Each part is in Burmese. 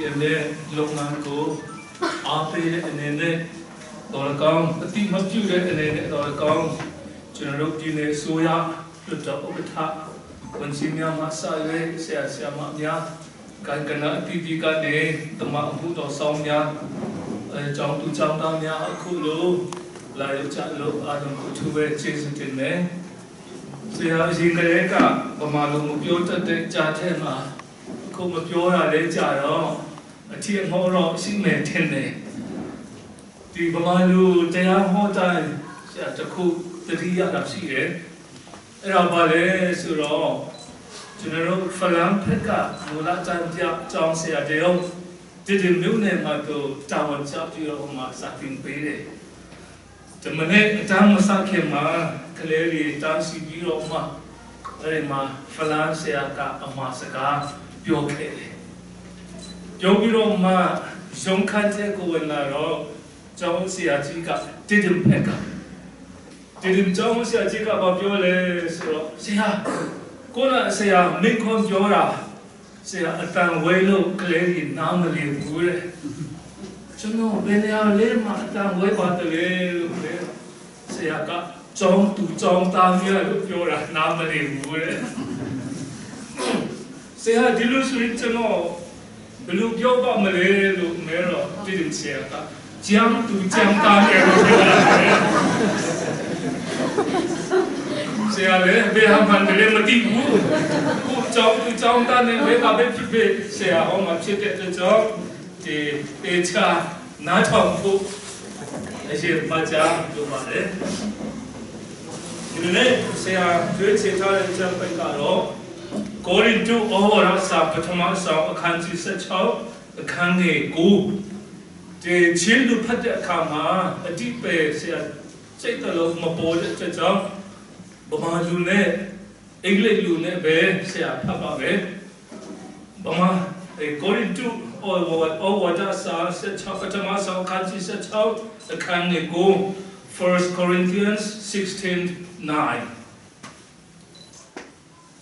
and then Longango, after and then Doragam, the team of Judah and then Doragam, General Gine Soya, the top of the top, when Senior Masai says Yamania, Kankana, Tivika Day, the Mahmoud or Somnia, John to Jamdania, Kulu, Lai Chalo, Adam Kutuwe, chasing in there. So, I was in the Reka, Bamalu Mugyota de Jatema, Kumapura de Jaro, a team horror, she maintained. The Bamalu, they are hot time, the cook, the tea of Sea, Rabale, Suro, General Falam Peka, Mulata John Seadeo, didn't know them to Tower Chapter of my satin pay. The minute time was clearly dancing Biro Ma, Rema, Falanseaka, a massacre, Yoke. Jobiro Ma, John Cantego and Laro, John Siatica, didn't peck up. Didn't John Siatica about Yole, Sia, Gona Sia, Minkon Jora, Sia, a tan waylo, clearly, normally, would. No, when they are lame, I'm way about the way. Say, I got John to John down here, look, you're a nominee. Say, I did lose it to know. Look, your family, look, mirror, didn't say, I got jump to jump down here. Say, I have a deep wood. Jump to jump down and wake up every day. Say, I hold my shit at the job. It's not harmful. I say, Paja, do what it. You know, say, I'm good, say, going to over us, a country such how a candy go. The children put the kama, a deep base, say, the love my board at the job. Bama Lune, English Lune, bear, say, Papa, bear. Bama, going to what does Chapatama country set out the can go 1 Corinthians 16:9.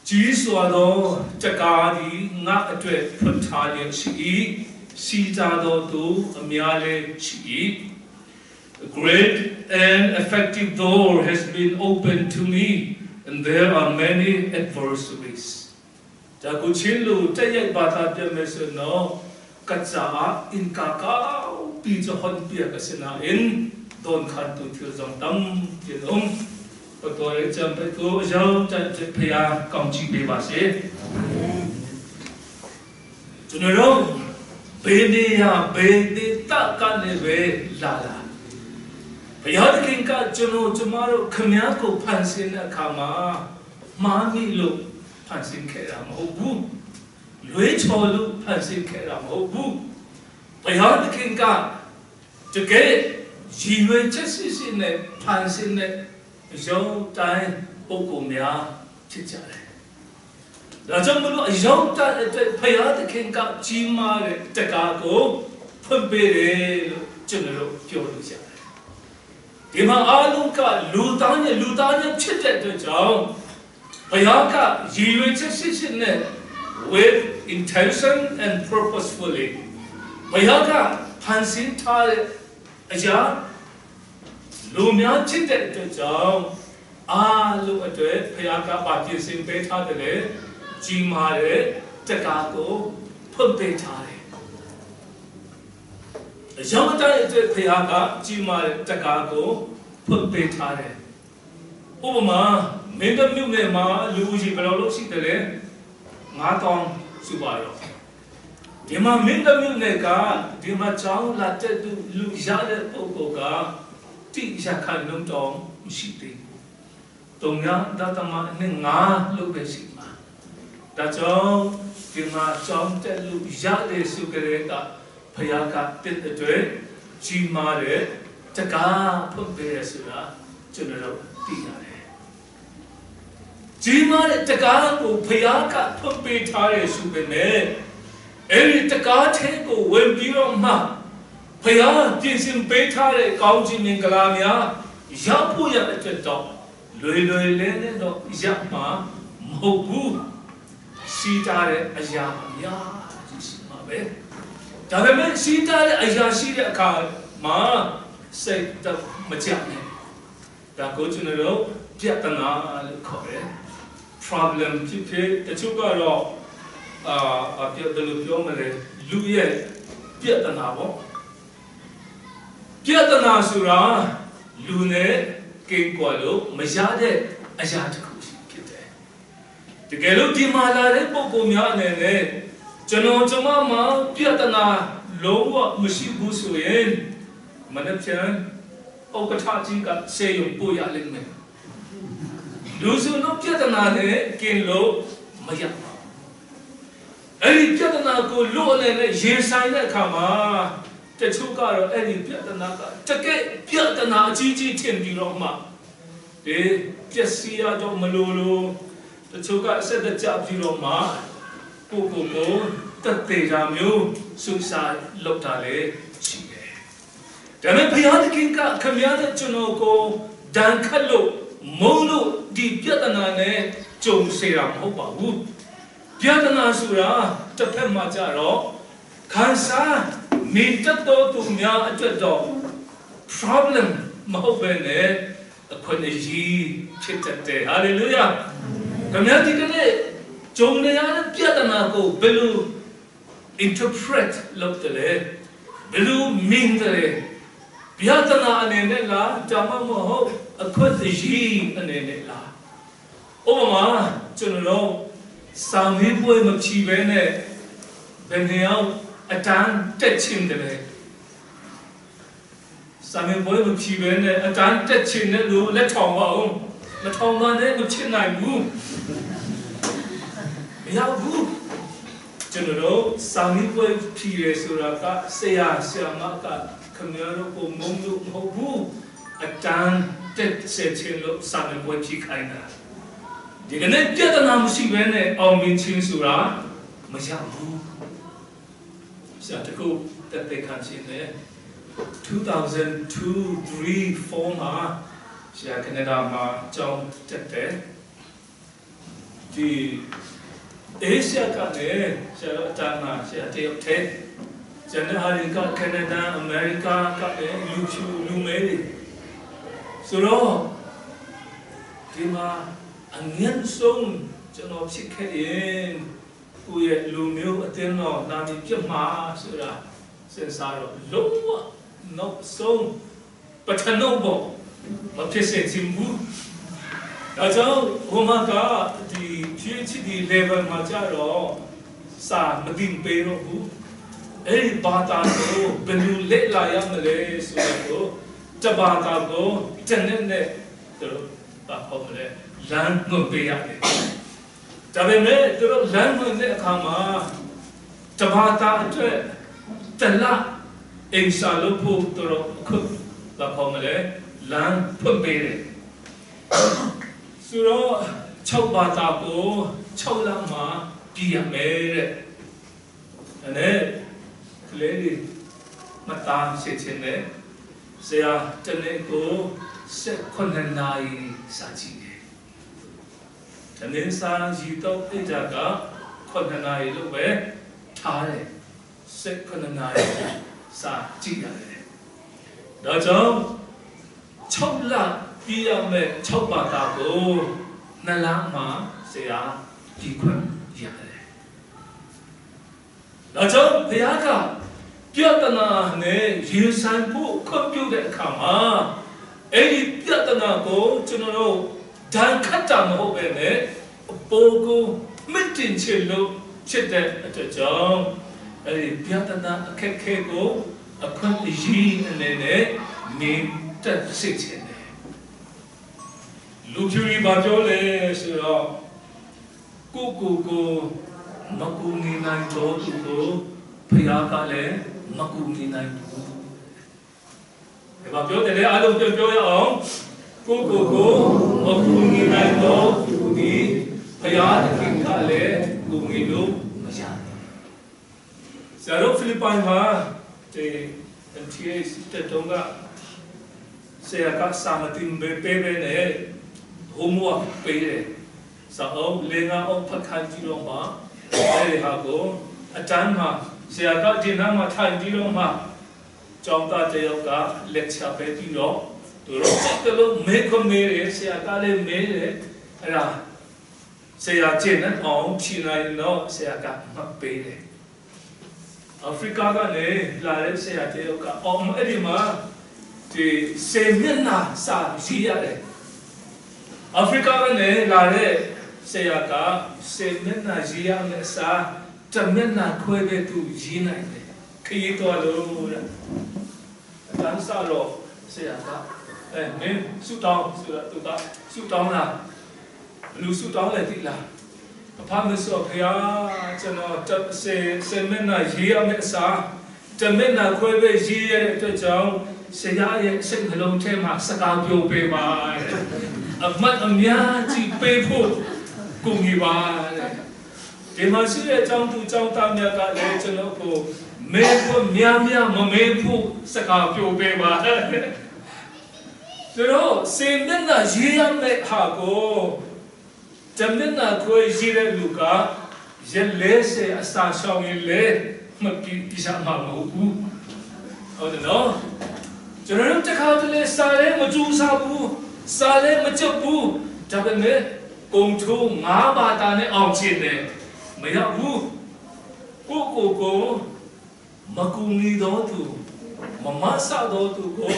Jisuado Takadi not a dread Puntalia Chi, Sitado to Amiale Chi. A great and effective door has been opened to me, and there are many adversaries. Jacuchilu, Tayat Bata Demeso no. Katsa in Kakao, Pizza Hot Beer Casina in Don Canto Tilson Dum, but for example, go Joe Pia Comchi Bevase. General Bedia Bedi Takaneve Lala. Payadkinka Jono tomorrow, Kamiako Pansin Akama, Mami look Pansin Keram Obu. Which all passing Keram Obu. I heard the king got to get it. She will just in the pants in the Joe time Okumia Chichare. The Jumbo Joe Payat the king got Chima Takago, Pumbere General Kyoto. Dima Aluka, Ludania Chitet the Joe. Payaka, she will just in there. With intention and purposefully. Mayaka, Pansin Tale, Aja, Lumia Chitet to Jow, look at it, Payaka, Batis in Beta de Jimare, Takago, Pumpetare. Jamata is Payaka, Jimare, Takago, Pumpetare. Oma, Menda Mumema, Luigi Veloci de Matong Subayo. Dima Minda Muneka, Dima Chow Latte to Lujade Okoga, Tisha Num Tom, Shitty. Tonga, Datama, Ninga, Lubesima. That's all, Dima Chow Lujade Sugareka, Payaka, did the dread, Chimare, Taka, Pumpesura, General Tiare. Jima Takago, Payaka, Pumpetare Subene, Eri Takateko, when Biro Ma, Paya, Tinsin Betare, Gaujin in Galamia, Japuya at the top, Lulu Lene, Japma, Mobu, Sitare, Ajamia, ဒါပေမဲ့စီးတားတဲ့အရာရှိတဲ့အခါမှာစိတ်တော့မကြနဲ့ဒါကိုကျွန်တော်တို့ပြဿနာလို့ခေါ်တယ် problem ဖြစ်ဖြစ်တချို့ကတော့ပြဿနာပြောမလဲလူရဲ့ပြဿနာပေါ့ပြဿနာဆိုတာလူနဲ့ကင်းကွာလို့မရတဲ့အရာတစ်ခုဖြစ်တယ်တကယ်လို့ဒီမှာလာတဲ့ပုံပုံများအနေနဲ့ကျွန်မမှာပြဿနာလုံးဝမရှိဘူးဆိုရင်မနေ့ကဥက္ကဋ္ဌကြီးကဆေးရုံပို့ရလိမ့်မယ်လူစုတို့ပြဿနာနဲ့ကင်းလို့မရပါဘူးအဲ့ဒီပြဿနာကိုလို့လည်းရင်ဆိုင်တဲ့အခါမှာတချို့ကတော့အဲ့ဒီပြဿနာကတကယ်ပြဿနာအကြီးကြီးထင်ပြီးတော့မှဒီပျက်စီးရတော့မလို့တချို့ကအဆက်တကျပြီးတော့မှကိုတက်သေးတာမျိုးစုစားလောက်တာလေရှိတယ်ဒါပေမဲ့ဘုရားသခင်ကခမည်းတော်ကျွန်တော်ကိုဒဏ်ခတ်လို့မုန်းလို့ဒီပြဿနာနဲ့ကြုံစေတာမဟုတ်ပါဘူးပြဿနာဆိုတာတစ်ဖက်မှာကြတော့ခံစားမိတတ်တော်သူများအတွက်တော့ problem မဟုတ်ဘဲနဲ့အခွင့်အရေးဖြစ်တတ်တယ် hallelujah ခမည်းဒီကနေ့ကြုံနေရတဲ့ပြဿနာကိုဘယ်လို interpret လုပ်တယ်လဲဘယ်လိုမြင်တယ်လဲပြဿနာအနေနဲ့လားဒါမှမဟုတ်အခွင့်အရေးအနေနဲ့လားဥပမာကျွန်တော်စာမေးပွဲမဖြေဘဲနဲ့ဘယ်နေအောင်အတန်းတက်ချင်တယ်လဲစာမေးပွဲမဖြေဘဲနဲ့အတန်းတက်ချင်တဲ့လူလက်ထောင်ပါဦးမထောင်ပါနဲ့မဖြစ်နိုင်ဘူးမရဘူးကျွန်တော်စာမေးပွဲဖြေရဆိုတာကဆရာမကခမရကိုမုံလို့မဟုတ်ဘူးအတန်းတက်ဆက်ချင်လို့စာမေးပွဲဖြေခိုင်းတာဒီကနေ့ပြဿနာမရှိဘဲနဲ့အောင်မြင်ခြင်းဆိုတာမရဘူးဆရာတကူတက်တဲ့ခံရှင်လေ2002 3 4မှာဆရာကနေဒါမှာကျောင်းတက်တယ်ဒီAsia ကလည်းဆရာအတန်းမှာဆရာတယောက်တည်းကျန်တဲ့ဟာတွေကကနေဒါအမေရိကကလည်းလူမဲတွေဆိုတော့ဒီမှာအငင်းဆုံးကျွန်တော်ဖြစ်ခဲ့ရင်ကိုယ့်ရဲ့လူမျိုးအတင်းတော်နာမည်ပြတ်မှာဆိုတာစဉ်းစားတော့လုံးဝနောက်ဆုံးပထမဘောမဖြစ်စေချင်ဘူးဒါကြောင့်ဘုမကဒီ PhD level မှာကြတော့စာမတင်ပေးတော့ဘူးအဲ့ဒီဘာသာကိုဘယ်လိုလက်လာရမလဲဆိုတော့တဘာသာကိုတနေ့နဲ့တော့ဘာဟုတ်မလဲလမ်းမပေးရတယ်ဒါပေမဲ့သူတို့လမ်းမတဲ့အခါမှာတဘာသာအတွက်တလားအင်စာလို့ဖို့သူတို့ခုဘာဟုတ်မလဲလမ်းဖွင့်ပေးတယ်ဆိုတော့6ဘာသာကို6လမှာပြရမယ်တဲ့။အဲ့ဒါကလေးတွေမတားဖြစ်ခြင်းနဲ့ဆရာတနေ့ကို7နာရီစာကြည့်တယ်။တနေ့စာကြည့်တော့အိတ်က9နာရီလို့ပဲထားတယ်။7နာရီစာကြည့်ရတယ်။ဒါကြောင့်6လပြရမယ်6ဘာသာကိုနှလားမှာဆရာဒီခွင့်ရတယ်။ဒါကြောင့်ဘုရားကပြဿနာနဲ့ရင်ဆိုင်ဖို့ခွင့်ပြုတဲ့အခါမှာအဲ့ဒီပြဿနာကိုကျွန်တော်တို့ဒဏ်ခတ်တာမဟုတ်ပဲနဲ့ပိုကိုမတင်ချင်လို့ဖြစ်တဲ့အတွက်ကြောင့်အဲ့ဒီပြဿနာအခက်ခဲကိုအခွင့်အရေးအနေနဲ့နေတက်စေချင်လူဖြူကြီးဘာပြောလဲဆိုတော့ကိုမကူနေနိုင်တော့သူကိုဖျားကလည်းမကူနေနိုင်ဘူးဒီမှာပြောတယ်လေအားလုံးပြောရအောင်ကိုမကူနေနိုင်တော့သူဒီဖျားတခင်ကလည်းကူနေလို့မရဘူးဆရာတို့ဖိလစ်ပိုင်မှာဒီ NTA တက်တော့ကဆရာကစာမတင်ပေးနဲ့ homework ပေးတယ်စာအုပ်လင်္ကာအုပ်ဖတ်ခိုင်းကြည့်တော့မှအဲ့ဒီဟာကိုအတန်းမှာ ဆရာကဒီနားမှာထိုင်ပြီးတော့မှကျောင်းသားတယောက်ကလက်ချပေးပြီးတော့သူတို့တက်လို့မေးခွန်းမေးတယ်ဆရာကလည်းမေးတယ်အဲ့ဒါဆရာကျင့်တဲ့အောင်ဖြေနိုင်တော့ဆရာကမှတ်ပေးတယ်အာဖရိကကနေလာတဲ့ဆရာတယောက်ကအောင်အဲ့ဒီမှာဒီစေမျက်နှာစာရှိရတယ်အာဖရိကကနေလာတဲ့ဆရာကစေမျက်နှာရှိရမယ့်စာတမျက်နှာခွဲတဲ့သူရေးနိုင်တယ်ခရီးတော်လို့တဲ့အတန်းစားတော့ဆရာကမင်းစုတောင်းဆိုတော့သူကစုတောင်းလားဘလူစုတောင်းလဲသိလားအဖမစောဖေဟာကျွန်တော်စေမျက်နှာရေးရမယ့်စာတမျက်နှာခွဲပဲရေးရတဲ့အတွက်ကြောင့်ဆရာရဲ့စိတ်နှလုံးထဲမှာစကားပြောပေးပါအမတ်အများကြီးပေးဖို့ကိုကြီးပါဒီမှာရှိတဲ့အကြောင်းသူအကြောင်းသားများကလည်းကျွန်တော်ကိုမဲဖို့များများမမဲဖို့စကားပြောပေးပါဆိုတော့စေမျက်နှာရေးရမယ့်ဟာကိုတမျက်နှာခွဲရေးတဲ့လူကရက်40အစာရှောင်ရင်လည်းမပြီးစားမှာမဟုတ်ဘူးဟုတ်တယ်နော်ကျွန်တော်တို့တခါတလေစားလဲမကြိုးစားဘူးစားလဲမကြက်ဘူးဒါပေမဲ့ကုံချိုး9ဘာသာနဲ့အောင်ချင်တယ်မရဘူးကိုမကူနီတော့သူမမဆတော့သူကို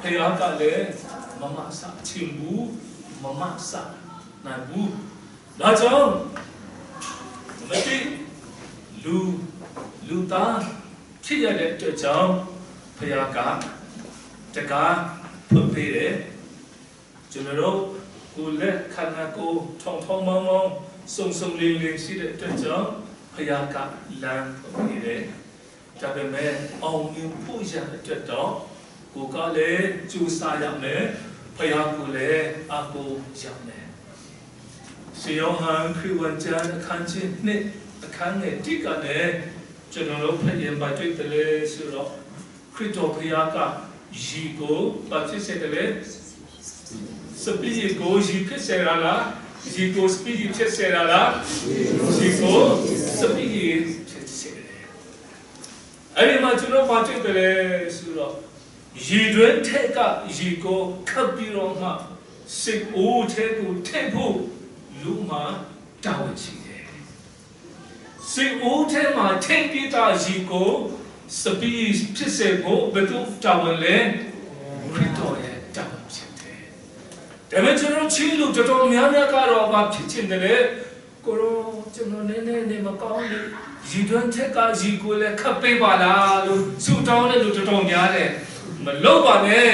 ဖယားကလည်းမမဆချင်ဘူးမမဆနိုင်ဘူးဒါကြောင့်မတိလူသားဖြစ်ရတဲ့အတွက်ကြောင့်ဖယားကတကားဖွင့်ပေးတယ်ကျွန်တော်တို့ကိုယ်လက်ခန္ဓာကိုယ်ထောင်မောင်းစုံလင်းရှိတဲ့အတွက်ကြောင့်ဖယားကလမ်းဖွင့်ပေးတယ်ဒါပေမဲ့အောင်မြင်ဖို့ရတဲ့အတွက်တော့ကိုကလည်းကြိုးစားရမယ်ဖယားကိုလည်းအကူရမယ်ရှေးယောဟန်ခရစ်ဝင်ကျမ်းအခန်းကြီး2အခန်းငယ်1ကနေကျွန်တော်တို့ဖတ်ရင်ပါတွေ့တယ်ဆိုတော့ခရစ်တော်ဖယားကရီကိုပတ်ဖြစ်စေတယ်စပီကိုရီဖြစ်စေရလားရီကိုစပီဖြစ်စေရလားရီကိုစပီဖြစ်စေတယ်အဲ့ဒီမှာကျွန်တော်ပါတွေ့တယ်ဆိုတော့ရီတွင်ထက်ကရီကိုခပ်ပြီးတော့မှစိတ်အိုးထဲကိုထည့်ဖို့လူမှာတောင်းချင်တယ်စိတ်အိုးထဲမှာထည့်ပြီးသားရီကိုစပီဖြစ်စေဖို့ဘယ်သူတောင်းလဲခရစ်တော်ရဲ့တောင်းဖြစ်တယ်ဒါပေမဲ့ကျွန်တော်ချင်းလို့တော်တော်များများကတော့ဘာဖြစ်ချင်တယ်ကိုရောကျွန်တော်နည်းနည်းမကောင်းလေရီတွင်ထက်ကရီကိုလည်းခပ်ပေးပါလားလို့ဆူတောင်းတဲ့လူတော်တော်များတယ်မလုပ်ပါနဲ့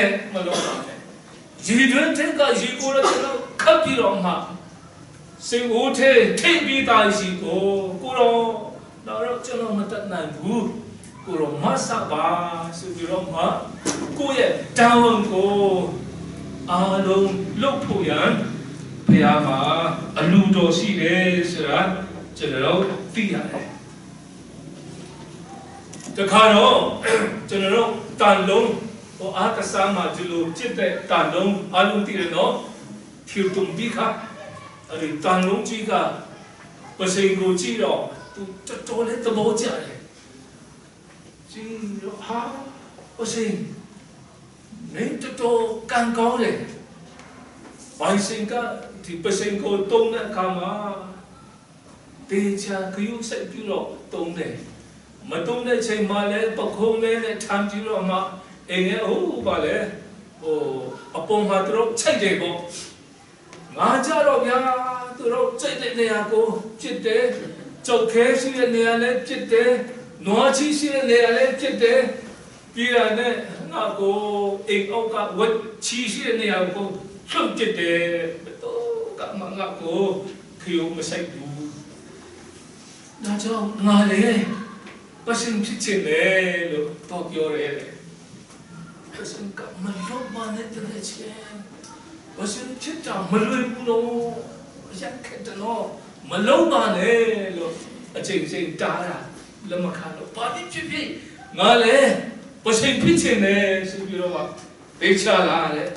ရီတွင်ထက်ကရီကိုလည်းကျွန်တော်ခပ်ပြီးတော့မှစိတ်အိုးထဲထိပ်ပြီးသားရီကိုတော့ကျွန်တော်မတတ်နိုင်ဘူးကိုရောမဆပါဆိုပြီးတော့မှကိုရဲ့တောင်းကိုအားလုံးလုပ်ဖို့ရန်ဘုရားမှာအလူတော်ရှိတယ်ဆိုတာကျွန်တော်သိရတယ်တခါတော့ကျွန်တော်တန်လုံးဟိုအားကစားမှာဒီလိုจิตတဲ့တန်လုံးအားလုံးသိတယ်နော်ဖြူတုံပြီးခါအဲ့ဒီတန်လုံးကြီးကပစိန်ကိုကြည့်တော့သူတော်လေးသဘောကျတယ်ကြည့်တော့ဟာပစိန်မင်းတော်ကန်ကောင်းတယ်ဘိုင်စင်ကဒီပစိန်ကိုတုံးတဲ့အခါမှာတေချာခရုစိတ်ပြီးတော့တုံးတယ်မတုံးတဲ့ချိန်မှာလည်းပခုံးလေးနဲ့ထမ်းပြီးတော့မှအိမ်ရဲ့ဟိုပါလေဟိုအပေါ်မှာသူတို့ချိတ်တယ်ပေါ့ငါကြတော့ဗျာသူတို့ချိတ်တဲ့နေရာကိုဖြစ်တယ်ကြောက်ခဲရှိတဲ့နေရာလည်းဖြစ်တယ်နွားချီရှိတဲ့နေရာလည်းဖြစ်တယ်ပြီးတာနဲ့ငါကိုအိမ်အောက်ကဝက်ချီရှိတဲ့နေရာကိုလှုပ်ဖြစ်တယ်တော့ကမငါကိုခရုမဆိုင်ဘူးဒါကြောင့်ငါလည်းပရှင်ဖြစ်ချင်တယ်လို့တော့ပြောရတယ်ပရှင်ကမလို့မနဲ့တဲ့ချင်းပရှင်ချစ်တာမလွယ်ဘူးလို့ရက်ခက်တယ်နော်မလုံးပါနဲ့လို့အချိန်ချင်းတားတာလက်မခံတော့ဘာဖြစ်ငါလည်းပရှင်ဖြစ်ချင်တယ်ဆိုပြီးတော့ဒေချာလာတယ်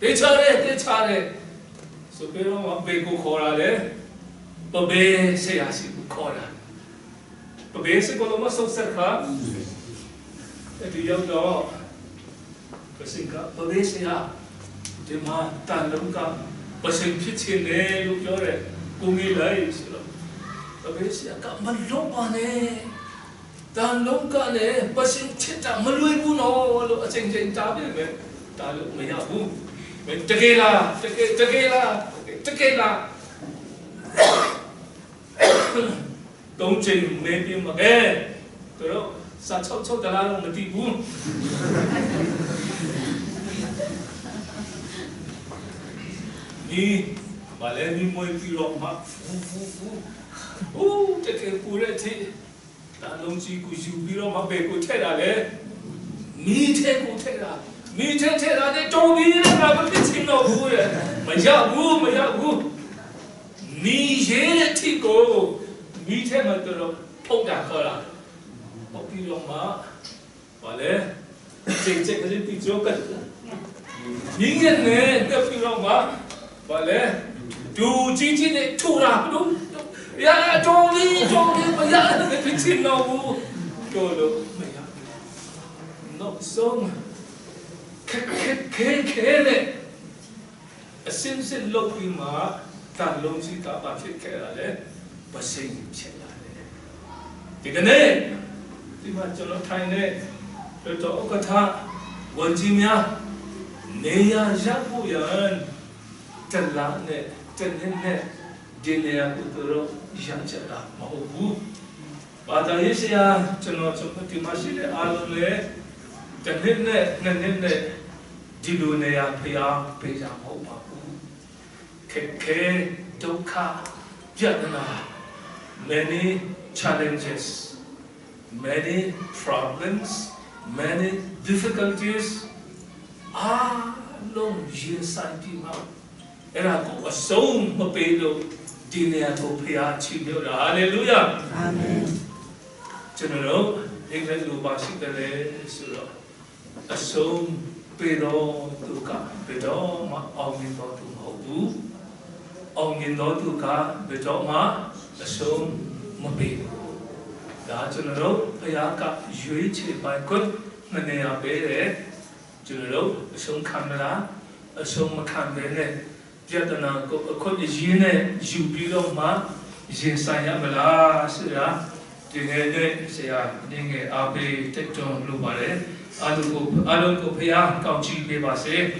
ဒေချာတယ်ဆိုပြီးတော့ဘေကိုခေါ်လာတယ်ပဘေးဆရာစီကိုခေါ်လာ basic kalau masuk serka, dia dah bersingkat basic ya, dia mah tanam ka bersing pitchin ni lu jore, kungi lagi sila, basic ka malu ane, tanam ka ni bersing cita malu ibu no, lu acing cabe me, talu me ya bu, me tekelah. Công trình mê phim mà ghê tôi đâu sao chốc ta la mà đi buông đi mà lên đi môi phi lọ mà phú thế cái phú đấy thì ta lông chi của chú phi lọ mà về của thế là đấy mi thế của thế là đấy trâu đi là mà biết xin nó phú đấy mà ya phú mi dễ đấy thì cô mi thế mà tôi đâu phong cả coi là một cái lòng mà và lẽ chính cái gì bị chốt cái những cái này cái cái lòng mà và lẽ dù chỉ này thu ra đúng ya cho đi mà ya cái chuyện nào cho được mày nó xong cái này xin lâu khi mà tan lâu chỉ cả ba chuyện cái là đấy và sinh chuyện là đấy thì cái này thì mà cho nó thay này rồi cho cái thàวันที่มีเนี่ยจะพูดอย่างจันละเนี่ยจันเนี่ยดินเนี่ยอุตรุยังจะละมาหูว่าแต่ยิ่งเสียจนเราจำเป็นที่มาสิเลยอารมณ์เลยจันเนี่ยนั่นเนี่ยดิลูเนี่ยพยาพยาหูมาหูเคทุกข์ยากนะ many challenges many problems many difficulties long years santi ma era ko asom ma pe lo dinia ko phya chi lo hallelujah amen chano english lo ba shi de so lo asom pe do tu ka pe do ma ong yin do tu ma bu ong yin do tu ka pe do ma asom ma pe da chano phya ka yui chi bai kun ne ya pe de chano asom kamera asom ma kamera ne Jika nak kau jine jubi lo ma jin saya bela saya dengan saya dengan abe tekton lu bare alu ko paya kau ci be ba se